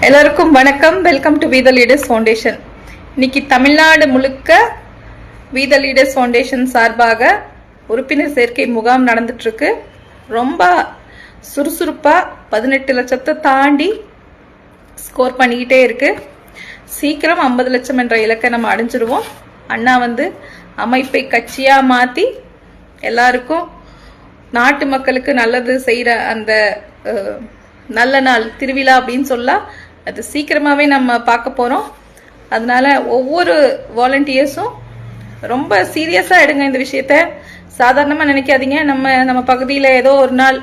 எல்லாருக்கும் வணக்கம். Welcome to we the leaders foundation. இன்னைக்கு தமிழ்நாடு முழுக்க வி த லீடர்ஸ் ஃபவுண்டேஷன் சார்பாக உறுப்பினர் சேர்க்கை முகாம் நடந்துட்டு இருக்கு. ரொம்ப சுறுசுறுப்பா 18 லட்சத்தை தாண்டி ஸ்கோர் பண்ணிக்கிட்டே இருக்கு. சீக்கிரம் 50 லட்சம் என்ற இலக்கை நம்ம அடைஞ்சிருவோம். அண்ணா அமைப்பை கட்சியா மாத்தி எல்லாருக்கும் நாட்டு மக்களுக்கு நல்லது செய்யற அந்த நல்ல நாள் திருவிழா அப்படின்னு சொல்லலாம். அது சீக்கிரமாவே நம்ம பார்க்க போறோம். அதனால ஒவ்வொரு வாலண்டியர்ஸும் ரொம்ப சீரியஸா எடுங்க இந்த விஷயத்த. சாதாரணமா நினைக்காதீங்க. நம்ம பகுதியில ஏதோ ஒரு நாள்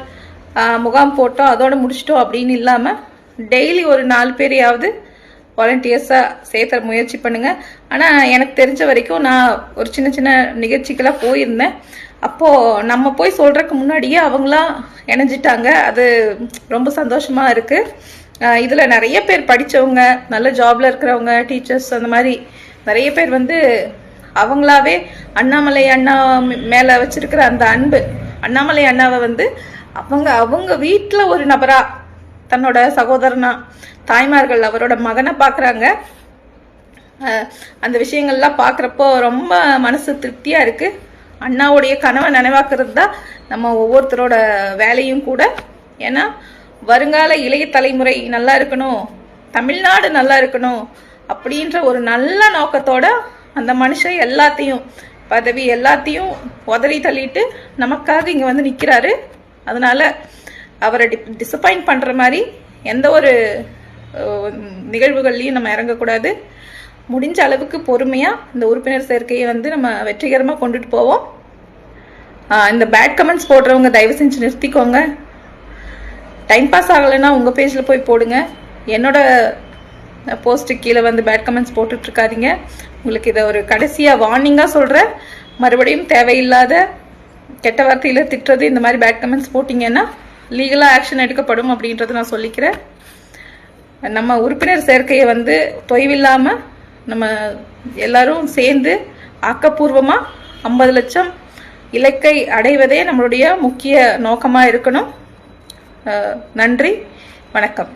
முகாம் போட்டோம் அதோட முடிச்சிட்டோம் அப்படின்னு இல்லாம டெய்லி ஒரு 4 பேரையாவது வாலண்டியர்ஸா சேர்த்த முயற்சி பண்ணுங்க. ஆனா எனக்கு தெரிஞ்ச வரைக்கும் நான் ஒரு சின்ன சின்ன நிகழ்ச்சிக்கெல்லாம் போயிருந்தேன். அப்போ நம்ம போய் சொல்றதுக்கு முன்னாடியே அவங்களாம் இணைஞ்சிட்டாங்க. அது ரொம்ப சந்தோஷமா இருக்கு. இதுல நிறைய பேர் படிச்சவங்க, நல்ல ஜாப்ல இருக்கிறவங்க, டீச்சர்ஸ், அந்த மாதிரி நிறைய பேர் அவங்களாவே அண்ணாமலை அண்ணா மேல வச்சிருக்கிற அந்த அன்பு, அண்ணாமலை அண்ணாவை அவங்க வீட்டுல ஒரு நபரா, தன்னோட சகோதரனா, தாய்மார்கள் அவரோட மகனை பாக்குறாங்க. அந்த விஷயங்கள்லாம் பாக்குறப்போ ரொம்ப மனசு திருப்தியா இருக்கு. அண்ணாவுடைய கனவை நினைவாக்குறது தான் நம்ம ஒவ்வொருத்தரோட வேலையும் கூட. ஏன்னா வருங்கால இளைய தலைமுறை நல்லா இருக்கணும், தமிழ்நாடு நல்லா இருக்கணும் அப்படின்ற ஒரு நல்ல நோக்கத்தோட அந்த மனுஷன் எல்லாத்தையும், பதவி எல்லாத்தையும் உதறி தள்ளிட்டு நமக்காக இங்க நிக்கிறாரு. அதனால அவரை டிசப்பாயிண்ட் பண்ற மாதிரி எந்த ஒரு நிகழ்வுகள்லையும் நம்ம இறங்கக்கூடாது. முடிஞ்ச அளவுக்கு பொறுமையா இந்த உறுப்பினர் சேர்க்கையை நம்ம வெற்றிகரமா கொண்டுட்டு போவோம். இந்த பேட் கமெண்ட்ஸ் போடுறவங்க தயவு செஞ்சு நிறுத்திக்கோங்க. டைம் பாஸ் ஆகலைன்னா உங்க பேஜ்ல போய் போடுங்க. என்னோட போஸ்ட் கீழே பேட் கமெண்ட்ஸ் போட்டுட்டு இருக்காதீங்க. உங்களுக்கு இதை ஒரு கடைசியா வார்னிங்கா சொல்றேன். மறுபடியும் தேவையில்லாத கெட்ட வார்த்தையில திட்டுறது, இந்த மாதிரி பேட் கமெண்ட்ஸ் போட்டீங்கன்னா லீகலா ஆக்ஷன் எடுக்கப்படும் அப்படின்றத நான் சொல்லிக்கிறேன். நம்ம உறுப்பினர் சேர்க்கையை தொய்வில்லாம நம்ம எல்லாரும் சேர்ந்து ஆக்கப்பூர்வமா 50 லட்சம் இலக்கை அடைவதே நம்மளுடைய முக்கிய நோக்கமா இருக்கணும். நன்றி, வணக்கம்.